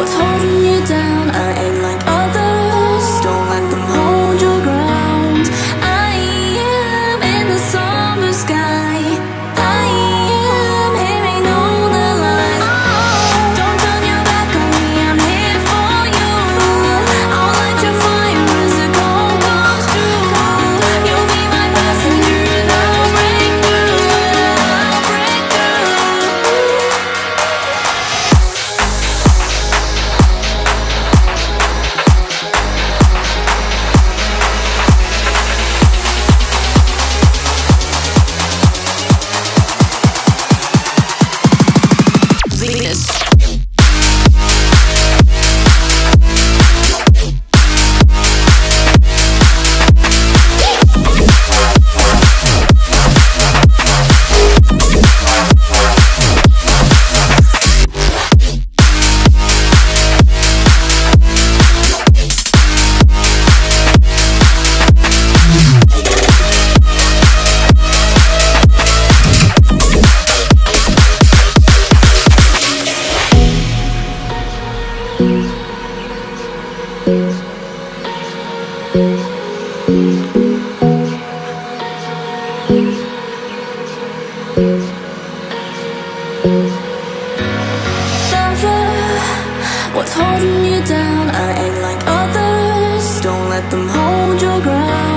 What's holding you down? I ain't like others. Don't let them hold your ground. I am in the summer sky. I am hearing all the lies. Don't turn your back on me, I'm here for you. I'll light your fire as the cold comes through. You'll be my passenger and I'll break through. I'll break through. Venus. What's holding you down? I ain't like others. Don't let them hold your ground.